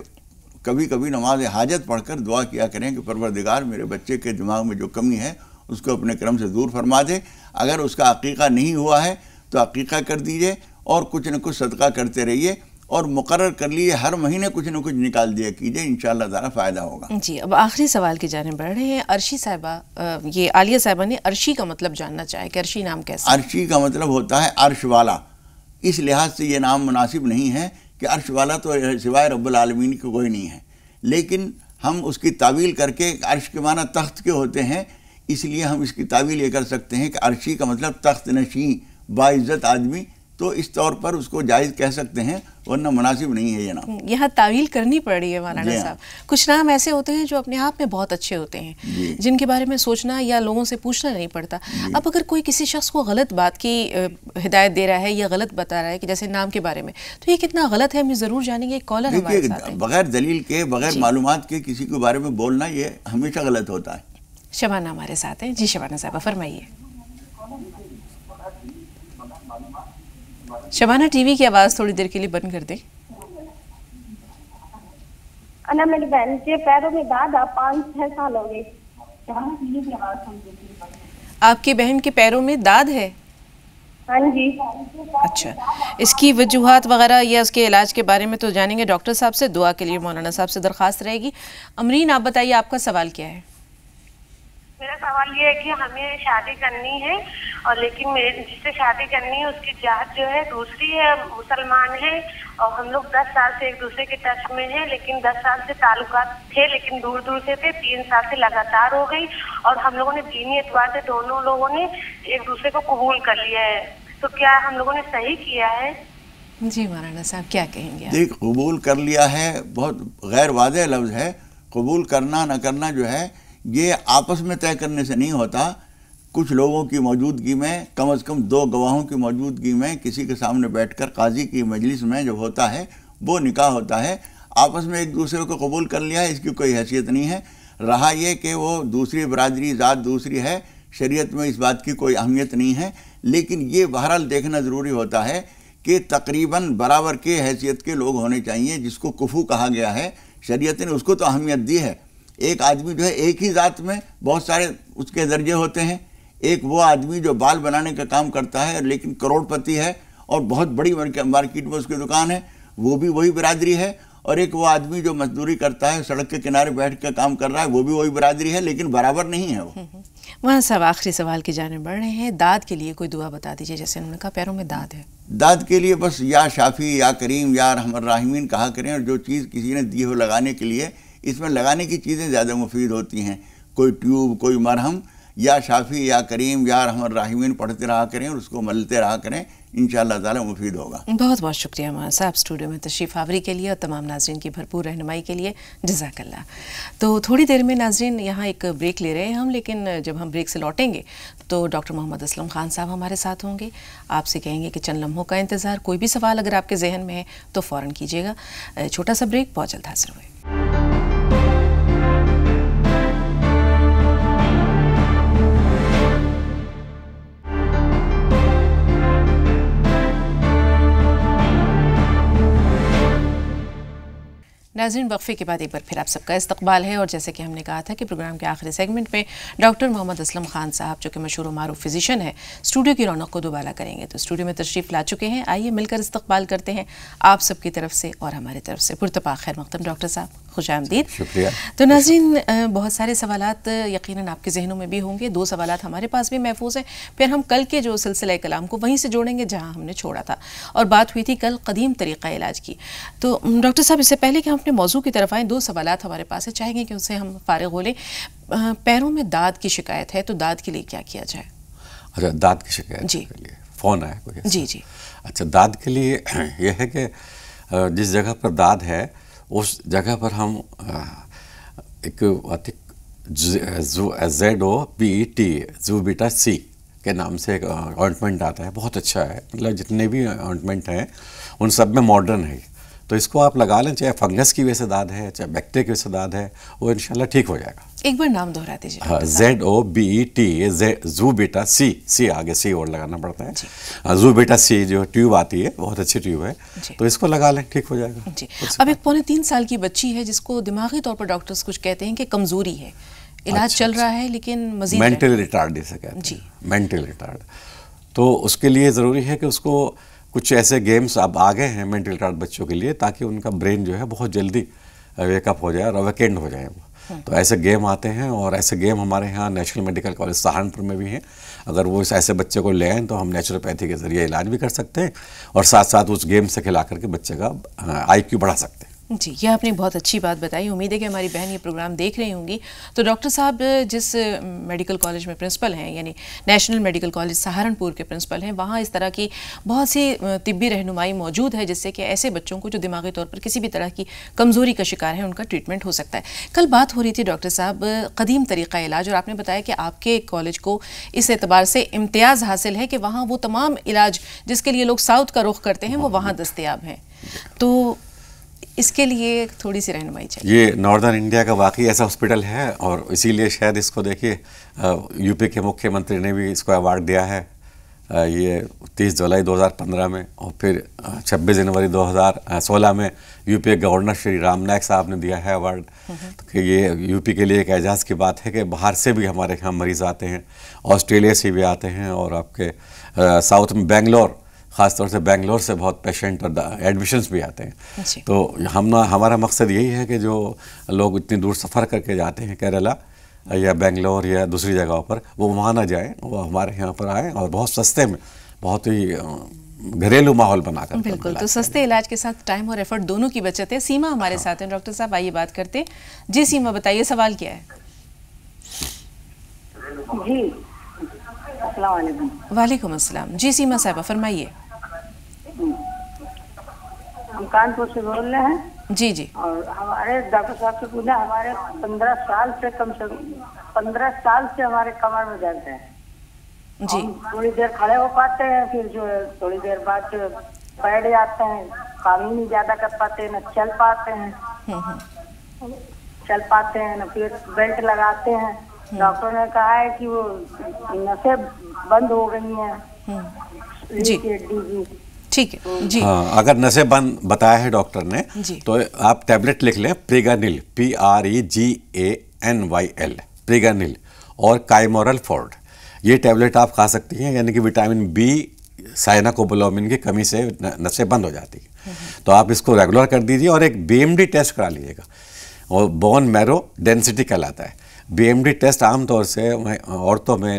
Speaker 3: کبھی کبھی نماز حاجت پڑھ کر دعا کیا کریں کہ پروردگار میرے بچے کے دماغ میں جو کمی ہے اس کو اپنے کرم سے دور فرما دے. اگر اس کا عقیقہ نہیں ہوا ہے تو عقیقہ کر دیجئے اور کچھ نہ کچھ صدقہ کرتے رہیے، اور مقرر کر لیے ہر مہینے کچھ نہ کچھ نکال دیا کیجئے، انشاءاللہ تعالیٰ فائدہ ہوگا.
Speaker 2: جی اب آخری سوال کی جانب بڑھ رہے ہیں. عرشی صاحبہ، یہ عالیہ صاحبہ نے عرشی کا مطلب جاننا چاہے کہ عرشی نام کیسا؟
Speaker 3: عرشی کا مطلب ہوتا ہے عرش والا. اس لحاظ سے یہ نام مناسب نہیں ہے کہ عرش والا تو سوائے رب العالمین کی کوئی نہیں ہے، لیکن ہم اس کی تعویل کر کے عرش کے معنی تخت کے ہوتے ہیں، اس لیے ہم اس کی تعویل یہ کر سکتے ہیں کہ عرشی کا مطلب تخت نشین، باعزت آدمی تو اس طور پر اس کو جائز کہہ سکتے ہیں، ورنہ مناسب نہیں ہے یہ نام.
Speaker 2: یہاں تعویل کرنی پڑ رہی ہے مولانا صاحب. کچھ نام ایسے ہوتے ہیں جو اپنے آپ میں بہت اچھے ہوتے ہیں، جن کے بارے میں سوچنا یا لوگوں سے پوچھنا نہیں پڑتا. اب اگر کوئی کسی شخص کو غلط بات کی ہدایت دے رہا ہے یا غلط بتا رہا ہے کہ جیسے نام کے بارے میں، تو یہ کتنا غلط ہے ہم ضرور جانیں گے. ایک کالر ہمارے ساتھ ہے.
Speaker 3: بغیر دلیل کے، بغیر معلومات کے کسی کے بارے میں بولنا یہ ہمیشہ غلط ہوتا ہے.
Speaker 2: شبانہ ہمارے ساتھ ہیں. جی شبانہ صاحبہ فرمائیے. شبانہ ٹی وی کی آواز تھوڑی دیر کے لیے بند کر دیں.
Speaker 4: انا میری بہن کے پیروں میں داد 5-6 سال ہو گئے.
Speaker 2: آپ کی بہن کے پیروں میں داد ہے؟
Speaker 4: ہاں جی.
Speaker 2: اچھا، اس کی وجوہات وغیرہ یا اس کے علاج کے بارے میں تو جانیں گے ڈاکٹر صاحب سے. دعا کے لیے مولانا صاحب سے درخواست رہے گی. امرین آپ بتائیے آپ کا سوال کیا ہے؟
Speaker 6: میرا سوال یہ ہے کہ ہمیں شادی کرنی ہے، اور لیکن جس سے شادی کرنی ہے اس کی ذات جو ہے دوسری ہے، مسلمان ہے، اور ہم لوگ 10 سال سے ایک دوسرے کے ٹچ میں ہیں، لیکن 10 سال سے تعلقات تھے لیکن دور دور سے تھے. 3 سال سے لگاتار ہو گئی، اور ہم لوگوں نے دینی اعتبار سے دونوں لوگوں نے ایک دوسرے کو قبول کر لیا ہے. تو کیا ہم لوگوں نے صحیح کیا ہے؟
Speaker 2: جی مولانا صاحب کیا کہیں گے؟
Speaker 3: دیکھ، قبول کر لیا ہے بہت غیر واضح لفظ ہے. قبول کرنا نہ کرنا جو ہے یہ آپس میں طے کرنے سے نہیں ہوتا. کچھ لوگوں کی موجودگی میں، کم از کم 2 گواہوں کی موجودگی میں، کسی کے سامنے بیٹھ کر قاضی کی مجلس میں جب ہوتا ہے وہ نکاح ہوتا ہے. آپس میں ایک دوسرے کو قبول کر لیا ہے، اس کی کوئی حیثیت نہیں ہے. رہا یہ کہ وہ دوسری برادری، ذات دوسری ہے، شریعت میں اس بات کی کوئی اہمیت نہیں ہے. لیکن یہ بہرحال دیکھنا ضروری ہوتا ہے کہ تقریباً برابر کے حیثیت کے لوگ ہونے چاہیے. جس کو کفو کہا گیا ہے، شریعت نے اس کو تو اہمیت دی ہے. ایک آدمی جو ہے ایک ہی ذات میں بہت سارے اس کے درجے ہوتے ہیں. ایک وہ آدمی جو بال بنانے کا کام کرتا ہے لیکن کروڑ پتی ہے اور بہت بڑی مارکیٹ میں اس کی دکان ہے، وہ بھی وہی برادری ہے. اور ایک وہ آدمی جو مزدوری کرتا ہے، سڑک کے کنارے بیٹھ کر کام کر رہا ہے، وہ بھی وہی برادری ہے، لیکن برابر نہیں ہے وہ.
Speaker 2: وہاں صاحب آخری سوال کی جانب بڑھ رہے ہیں. داد کے لیے کوئی دعا بتا دیجیے. جیسے انہوں نے کہا پیروں میں داد ہے،
Speaker 3: داد کے لیے بس یا شافی یا کریم یا ارحم الراحمین کہا کریں. اور جو چیز کسی نے دی ہو لگانے کے لیے، اس میں لگانے کی چیزیں زیادہ مفید ہوتی ہیں. کوئی ٹیوب، کوئی مرہم، یا شافی یا کریم یا ارحم الراحمین پڑھتے رہا کریں اور اس کو ملتے رہا کریں. انشاءاللہ تعالی مفید ہوگا.
Speaker 2: بہت بہت شکریہ مولانا صاحب اسٹوڈیو میں تشریف آوری کے لیے اور تمام ناظرین کی بھرپور رہنمائی کے لیے. جزاک اللہ. تو تھوڑی دیر میں ناظرین یہاں ایک بریک لے رہے ہیں ہم، لیکن جب ہم بریک سے لوٹیں گے تو ڈاکٹر محمد اسلم خان صاحب ہمارے ساتھ ہوں گے. آپ سے کہیں گے کہ چند لمحوں کا انتظار. کوئی بھی سوال اگر آپ کے ذہن میں ہے تو فوراً کیجیے گا. چھوٹا سا بریک، بہت جلد حاضر ہوئے. ناظرین وقفے کے بعد ایک بار پھر آپ سب کا استقبال ہے. اور جیسے کہ ہم نے کہا تھا کہ پروگرام کے آخری سیگمنٹ میں ڈاکٹر محمد اسلم خان صاحب جو کہ مشہور و معروف فزیشین ہیں، اسٹوڈیو کی رونق کو دوبالا کریں گے. تو اسٹوڈیو میں تشریف لا چکے ہیں. آئیے مل کر استقبال کرتے ہیں آپ سب کی طرف سے اور ہماری طرف سے. پرتپاک خیر مقدم ڈاکٹر صاحب، خوش آمدید.
Speaker 3: شکریہ.
Speaker 2: تو ناظرین بہت سارے سوالات یقیناً آپ کے ذہنوں میں بھی ہوں گے. 2 سوالات ہمارے پاس بھی محفوظ ہیں. پھر ہم کل کے جو سلسلہ کلام کو وہیں سے جوڑیں گے جہاں ہم نے چھوڑا تھا، اور بات ہوئی تھی کل قدیم طریقہ علاج کی. تو ڈاکٹر صاحب اس سے پہلے کہ ہم اپنے موضوع کی طرف آئیں، 2 سوالات ہمارے پاس ہیں، چاہیں گے کہ ان سے ہم فارغ ہو لیں. پیروں میں داد کی شکایت ہے تو داد کے لیے کیا کیا جائے؟
Speaker 8: اچھا، داد کی شکایت
Speaker 2: جی
Speaker 8: کے لیے فون آیا کوئی؟
Speaker 2: جی جی.
Speaker 8: اچھا، داد کے لیے یہ ہے کہ جس جگہ پر داد ہے اس جگہ پر ہم ایک ZOBET زو بیٹا سی کے نام سے ایک آئنٹمنٹ آتا ہے، بہت اچھا ہے. مطلب جتنے بھی آئنٹمنٹ ہیں ان سب میں ماڈرن ہے. تو اس کو آپ لگا لیں، چاہے فنگس کی وجہ سے داد ہے، چاہے بیکٹیریا کی وجہ سے داد ہے، وہ انشاءاللہ ٹھیک ہو جائے گا.
Speaker 2: ایک بار نام دہرا دیجیے.
Speaker 8: ہاں، ZOBET زو بیٹا سی آگے سی اور لگانا پڑتا ہے. زو بیٹا سی جو ٹیوب آتی ہے، بہت اچھی ٹیوب ہے، تو اس کو لگا لیں، ٹھیک ہو جائے گا.
Speaker 2: جی. اب ایک 3.25 سال کی بچی ہے جس کو دماغی طور پر ڈاکٹرز کچھ کہتے ہیں کہ کمزوری ہے، علاج چل رہا ہے لیکن مزید
Speaker 8: مینٹل ریٹارڈ جسے کہتے ہیں.
Speaker 2: جی،
Speaker 8: مینٹل ریٹارڈ. تو اس کے لیے ضروری ہے کہ اس کو کچھ ایسے گیمز اب آ گئے ہیں مینٹل ریٹارڈ بچوں کے لیے، تاکہ ان کا برین جو ہے بہت جلدی ویک اپ ہو جائے اور ویکینڈ ہو جائے وہ. تو ایسے گیم آتے ہیں، اور ایسے گیم ہمارے ہاں نیشنل میڈیکل کالج سہارنپور میں بھی ہیں. اگر وہ اس ایسے بچے کو لے آئیں تو ہم نیچروپیتھی کے ذریعے علاج بھی کر سکتے ہیں، اور ساتھ ساتھ اس گیم سے کھلا کر کے بچے کا IQ بڑھا سکتے ہیں.
Speaker 2: جی، یہ آپ نے بہت اچھی بات بتائی. امید ہے کہ ہماری بہن یہ پروگرام دیکھ رہی ہوں گی. تو ڈاکٹر صاحب جس میڈیکل کالج میں پرنسپل ہیں، یعنی نیشنل میڈیکل کالج سہارنپور کے پرنسپل ہیں، وہاں اس طرح کی بہت سی طبی رہنمائی موجود ہے جس سے کہ ایسے بچوں کو جو دماغی طور پر کسی بھی طرح کی کمزوری کا شکار ہیں ان کا ٹریٹمنٹ ہو سکتا ہے. کل بات ہو رہی تھی ڈاکٹر صاحب قدیم طریقہ علاج، اور آپ نے بتایا کہ آپ کے کالج کو اس اعتبار سے امتیاز حاصل ہے کہ وہاں وہ تمام علاج جس کے لیے لوگ ساؤتھ کا رخ کرتے ہیں وہ وہاں دستیاب ہیں. تو اس کے لیے تھوڑی سی رہنمائی چاہیے.
Speaker 8: یہ ناردرن انڈیا کا واقعی ایسا ہاسپٹل ہے، اور اسی لیے شاید اس کو دیکھیے یو پی کے مکھیہ منتری نے بھی اس کو ایوارڈ دیا ہے یہ 30 جولائی 2015 میں، اور پھر 26 جنوری 2016 میں یو پی کے گورنر شری رام نائک صاحب نے دیا ہے ایوارڈ. کہ یہ یو پی کے لیے ایک اعزاز کی بات ہے کہ باہر سے بھی ہمارے یہاں مریض آتے ہیں، آسٹریلیا سے بھی آتے ہیں، اور آپ کے ساؤتھ میں بنگلور، خاص طور سے بنگلور سے بہت پیشنٹ اور ایڈمیشنز بھی آتے ہیں. تو ہمارا مقصد یہی ہے کہ جو لوگ اتنی دور سفر کر کے جاتے ہیں کیرلا یا بنگلور یا دوسری جگہوں پر، وہ وہاں نہ جائیں، وہ ہمارے یہاں پر آئیں اور بہت سستے میں، بہت ہی گھریلو ماحول بنا کر.
Speaker 2: بالکل. تو سستے علاج کے ساتھ ٹائم اور ایفرٹ دونوں کی بچت ہے. سیما ہمارے ساتھ ہیں. ڈاکٹر صاحب آئیے بات کرتے ہیں. جی سیما بتائیے سوال کیا ہے؟
Speaker 9: جی السلام علیکم.
Speaker 2: وعلیکم السلام. جی سیما صاحبہ فرمائیے.
Speaker 9: ہم کانپور سے بول رہے ہیں.
Speaker 2: جی جی.
Speaker 9: اور ہمارے ڈاکٹر صاحب سے پوچھا، ہمارے 15 سال سے کم سے کم 15 سال سے ہمارے کمر میں درد ہے.
Speaker 2: جی.
Speaker 9: تھوڑی دیر کھڑے ہو پاتے ہیں، پھر جو ہے تھوڑی دیر بعد بیٹھ جاتے ہیں، کام ہی نہیں زیادہ کر پاتے، نہ چل پاتے ہیں، نہ پھر بیلٹ لگاتے ہیں. ڈاکٹر نے کہا ہے کہ وہ نسیں بند ہو گئی ہیں.
Speaker 2: جی ٹھیک ہے. جی
Speaker 8: ہاں، اگر نسیں بند بتایا ہے ڈاکٹر نے تو آپ ٹیبلٹ لکھ لیں، پریگانل PREGANYL پریگانل اور کائمورل فورڈ. یہ ٹیبلٹ آپ کھا سکتی ہیں، یعنی کہ وٹامن بی سائناکوبولامن کی کمی سے نسیں بند ہو جاتی ہیں. تو آپ اس کو ریگولر کر دیجیے اور ایک BMD ٹیسٹ کرا لیجیے گا، اور بون میرو ڈینسٹی کہلاتا ہے. BMD ٹیسٹ عام طور سے عورتوں میں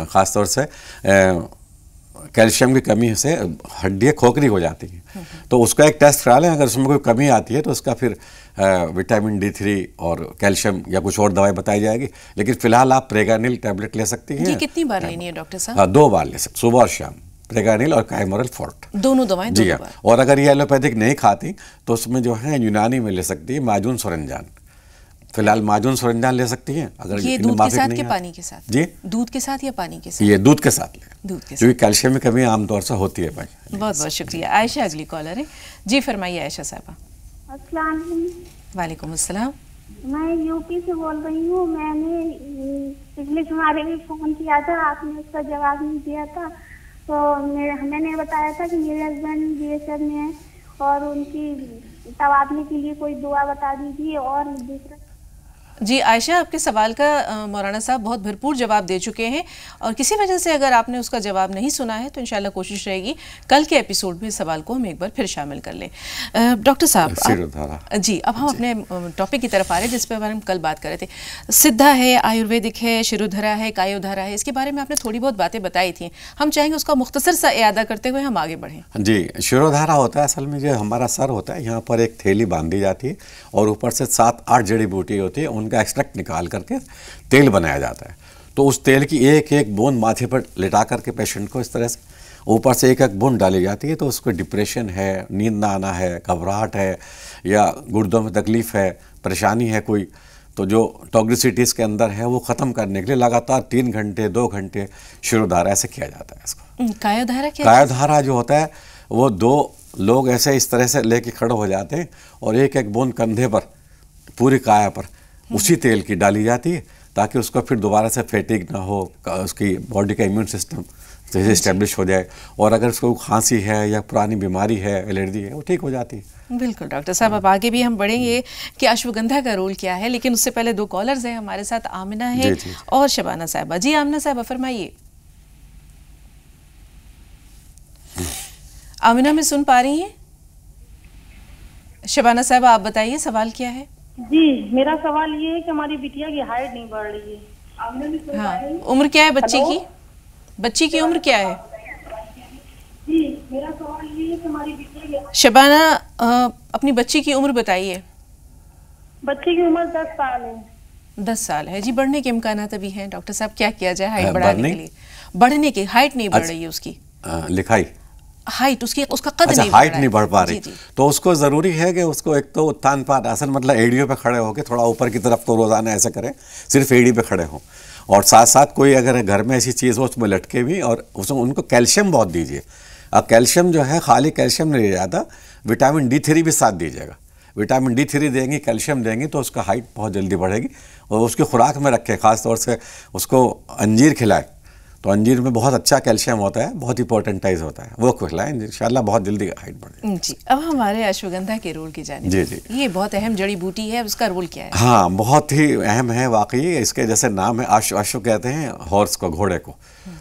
Speaker 8: خاص طور سے کیلشیم کی کمی سے ہڈیاں کھوکھری ہو جاتی ہیں، تو اس کا ایک ٹیسٹ کرا لیں. اگر اس میں کوئی کمی آتی ہے تو اس کا پھر وٹامن D3 اور کیلشیم یا کچھ اور دوائی بتائی جائے گی. لیکن فی الحال آپ پریگانل ٹیبلٹ لے سکتی ہیں.
Speaker 2: جی کتنی بار لینی ہے ڈاکٹر صاحب؟
Speaker 8: 2 بار لے سکتے، صبح اور شام، پریگانل اور کائمورل فورٹ
Speaker 2: دونوں دوائیں.
Speaker 8: جی ہاں. اور اگر یہ ایلوپیتھک نہیں کھاتی تو اس میں جو ہے یونانی میں لے سکتی ہے معجون سرنجان. فی الحال معجون سرنجان لے سکتی ہیں. اگر
Speaker 2: یہ دودھ کے ساتھ کہ پانی کے ساتھ؟
Speaker 8: جی
Speaker 2: دودھ کے ساتھ یا پانی کے ساتھ؟
Speaker 8: یہ دودھ کے ساتھ لیں،
Speaker 2: دودھ کے ساتھ،
Speaker 8: کیونکہ کیلشیم میں کمی عام طور سے ہوتی ہے. بھائی
Speaker 2: بہت بہت شکریہ. عائشہ اگلی کالر ہے. جی فرمائیے عائشہ صاحبہ.
Speaker 4: السلام علیکم.
Speaker 2: وعلیکم السلام.
Speaker 4: میں یو پی سے بول رہی ہوں. میں نے پچھلے شمارے میں فون کیا تھا، آپ نے اس کا جواب نہیں دیا تھا. تو میں نے بتایا تھا کہ میرے ہسبینڈ BSF میں ہیں اور ان کی تبادلے کے لیے کوئی دعا بتا دیجیے. اور دوسرا
Speaker 2: جی عائشہ آپ کے سوال کا مولانا صاحب بہت بھرپور جواب دے چکے ہیں، اور کسی وجہ سے اگر آپ نے اس کا جواب نہیں سنا ہے تو انشاءاللہ کوشش رہے گی کل کے ایپیسوڈ میں اس سوال کو ہم ایک بار پھر شامل کر لیں. ڈاکٹر صاحب جی اب ہم اپنے ٹاپک کی طرف آ رہے ہیں جس پہ ہم کل بات کر رہے تھے. سدھا ہے، آیورویدک ہے، شیرودھرا ہے، کایودھارا ہے، اس کے بارے میں آپ نے تھوڑی بہت باتیں بتائی تھیں. ہم چاہیں گے اس کا مختصر سا اعادہ کرتے ہوئے ہم آگے بڑھیں.
Speaker 8: جی شیرودھارا ہوتا ہے اصل میں جو ہمارا سر ہوتا ہے، یہاں پر ایک تھیلی باندھی جاتی ہے اور اوپر سے 7-8 جڑی بوٹی ہوتی ہے، ان کا ایکسٹریکٹ نکال کر کے تیل بنایا جاتا ہے. تو اس تیل کی ایک ایک بوند ماتھے پر لٹا کر کے پیشنٹ کو اس طرح سے اوپر سے ایک ایک بوند ڈالی جاتی ہے. تو اس کو ڈپریشن ہے، نیند نہ آنا ہے، گھبراہٹ ہے، یا گردوں میں تکلیف ہے، پریشانی ہے کوئی، تو جو ٹاکسیسٹیز کے اندر ہے وہ ختم کرنے کے لیے لگاتار 3 گھنٹے 2 گھنٹے شیرودھارا ایسے کیا جاتا ہے. اس کو
Speaker 2: کایودھارا کیا؟
Speaker 8: کایودھارا جو ہوتا ہے وہ 2 لوگ ایسے اس طرح سے لے کے کھڑے ہو جاتے ہیں اور ایک ایک بوند کندھے پر پوری کایا پر اسی تیل کی ڈالی جاتی ہے تاکہ اس کو پھر دوبارہ سے فیٹیگ نہ ہو، اس کی باڈی کا امیون سسٹم جیسے اسٹیبلش ہو جائے، اور اگر اس کو کھانسی ہے یا پرانی بیماری ہے، الرجی ہے، وہ ٹھیک ہو جاتی ہے.
Speaker 2: بالکل ڈاکٹر صاحب اب آگے بھی ہم بڑھیں گے کہ اشوگندھا کا رول کیا ہے، لیکن اس سے پہلے 2 کالرز ہیں ہمارے ساتھ، آمنہ ہے اور شبانہ صاحبہ. جی آمنہ صاحبہ فرمائیے. آمنہ میں سن پا رہی ہیں؟ شبانہ صاحبہ آپ بتائیے سوال کیا ہے.
Speaker 10: جی میرا سوال یہ ہے کہ ہماری بٹیا کی ہائٹ نہیں بڑھ رہی ہے.
Speaker 2: ہاں عمر کیا ہے بچی کی؟ بچی کی عمر کیا ہے؟
Speaker 10: جی میرا سوال یہ ہے کہ ہماری بٹیا
Speaker 2: شبانہ اپنی بچی کی عمر بتائیے.
Speaker 10: بچی کی عمر 10 سال ہے.
Speaker 2: 10 سال ہے جی. بڑھنے کے امکانات ابھی ہیں ڈاکٹر صاحب, کیا کیا جائے ہائٹ بڑھانے کے لیے؟ بڑھنے کی ہائٹ نہیں بڑھ رہی ہے اس کی.
Speaker 8: لکھائی
Speaker 2: ہائٹ اس کا قد
Speaker 8: اچھا
Speaker 2: نہیں
Speaker 8: ہائٹ نہیں بڑھ پا رہی.
Speaker 2: جی.
Speaker 8: تو اس کو ضروری ہے کہ اس کو ایک تو اتان پات آسن مطلب ایڑیوں پہ کھڑے ہو کے تھوڑا اوپر کی طرف کو روزانہ ایسا کریں, صرف ایڑی پہ کھڑے ہوں, اور ساتھ ساتھ کوئی اگر گھر میں ایسی چیز ہو اس میں لٹکے بھی, اور اس میں ان کو کیلشیم بہت دیجیے. اب کیلشیم جو ہے خالی کیلشیم نہیں جاتا, وٹامن D3 بھی ساتھ دیجیے گا. وٹامن D3 دیں گی, کیلشیم دیں گی تو اس کا ہائٹ بہت جلدی بڑھے گی. اور اس کی خوراک میں رکھے, خاص طور سے اس کو انجیر کھلائے, تو انجیر میں بہت اچھا کیلشیم ہوتا ہے, بہت ہی پوٹنٹائز ہوتا ہے, وہ کھلائیں انشاءاللہ بہت جلدی ہائٹ بڑھے گی.
Speaker 2: جی. اب ہمارے اشوگندھا کے رول کی جانب.
Speaker 8: جی جی,
Speaker 2: یہ بہت اہم جڑی بوٹی ہے, اس کا رول کیا ہے؟
Speaker 8: ہاں بہت ہی اہم ہے واقعی. اس کے جیسے نام ہے اشو کہتے ہیں ہارس کو, گھوڑے کو,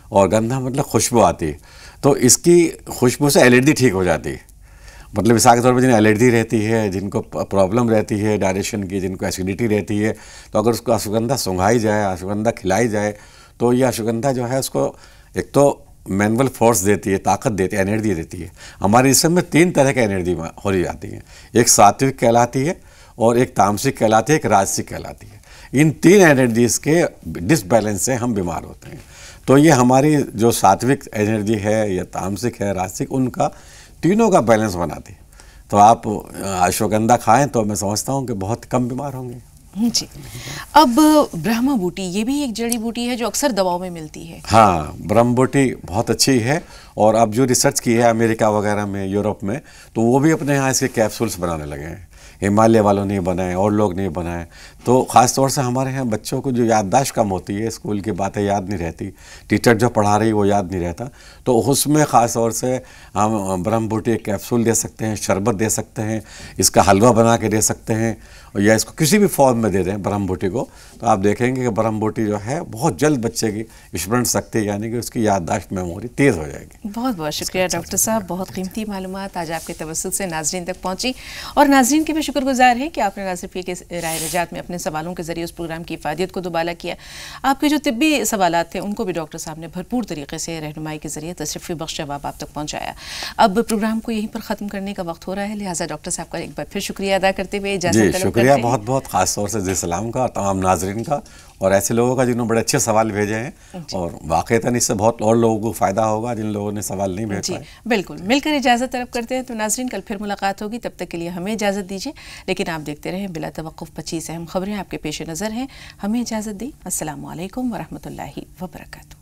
Speaker 8: اور گندھا مطلب خوشبو آتی ہے. تو اس کی خوشبو سے الرجی ٹھیک ہو جاتی ہے. مطلب مثال کے طور پر جنہیں الرجی رہتی ہے, جن کو پرابلم رہتی ہے ڈائجیشن کی, جن کو ایسیڈیٹی رہتی ہے, تو اگر اس کو اشوگندھا سونگھائی جائے, اشوگندھا کھلائی جائے, تو یہ اشوگندھا جو ہے اس کو ایک تو مینول فورس دیتی ہے, طاقت دیتی ہے, انرجی دیتی ہے. ہمارے جسم میں 3 طرح کی انرجی ہو جاتی ہیں. ایک ساتوک کہلاتی ہے, اور ایک تامسک کہلاتی ہے, ایک راجسک کہلاتی ہے. ان 3 انرجیز کے ڈس بیلنس سے ہم بیمار ہوتے ہیں. تو یہ ہماری جو ساتوک انرجی ہے یا تامسک ہے, راجسک, ان کا تینوں کا بیلنس بناتی ہے. تو آپ اشوگندھا کھائیں تو میں سمجھتا ہوں کہ بہت کم بیمار ہوں گے.
Speaker 2: جی. اب برہما بوٹی, یہ بھی ایک جڑی بوٹی ہے جو اکثر دواؤں میں ملتی ہے.
Speaker 8: ہاں برہم بوٹی بہت اچھی ہے, اور اب جو ریسرچ کی ہے امریکہ وغیرہ میں, یورپ میں, تو وہ بھی اپنے یہاں اس کے کیپسولس بنانے لگے ہیں. ہمالیہ والوں نے بنائے, اور لوگ نہیں بنائے. تو خاص طور سے ہمارے یہاں بچوں کو جو یادداشت کم ہوتی ہے, اسکول کی باتیں یاد نہیں رہتی, ٹیچر جو پڑھا رہی وہ یاد نہیں رہتا, تو اس میں خاص طور سے ہم برہم بوٹی کیپسول دے سکتے ہیں, شربت دے سکتے ہیں, اس کا حلوہ بنا کے دے سکتے ہیں, یا اس کو کسی بھی فارم میں دے دیں برہم بوٹی کو, تو آپ دیکھیں گے کہ برہم بوٹی جو ہے بہت جلد بچے کی اسمرن شکتی, یعنی کہ اس کی یادداشت میموری تیز ہو جائے گی.
Speaker 2: بہت بہت شکریہ ڈاکٹر صاحب, بہت قیمتی معلومات آج آپ کے توسط سے ناظرین تک پہنچی, اور ناظرین کے بھی شکر گزار ہیں کہ آپ نے ناظر پیر کے رائے رجات میں اپنے سوالوں کے ذریعے اس پروگرام کی افادیت کو دوبالا کیا. آپ کے جو طبی سوالات تھے ان کو بھی ڈاکٹر صاحب نے بھرپور طریقے سے رہنمائی کے ذریعے تشریفی بخش جواب آپ تک پہنچایا. اب پروگرام کو یہیں پر ختم کرنے کا وقت ہو رہا ہے, لہٰذا ڈاکٹر صاحب کا ایک بار پھر شکریہ ادا کرتے ہوئے اجازت طلب کرتے ہیں.
Speaker 8: شکریہ بہت بہت, خاص طور سے سلام کا, تمام ناظرین کا, اور ایسے لوگوں کا جنہوں نے بڑے اچھے سوال بھیجے ہیں, اور واقعتاً اس سے بہت اور لوگوں کو فائدہ ہوگا جن لوگوں نے سوال نہیں بھیج پائے.
Speaker 2: بالکل, مل کر اجازت طلب کرتے ہیں. تو ناظرین کل پھر ملاقات ہوگی, تب تک کے لیے ہمیں اجازت دیجیے, لیکن آپ دیکھتے رہیں بلا توقف 25 اہم خبریں آپ کے پیش نظر ہیں. ہمیں اجازت دیں. السلام علیکم ورحمۃ اللہ وبرکاتہ.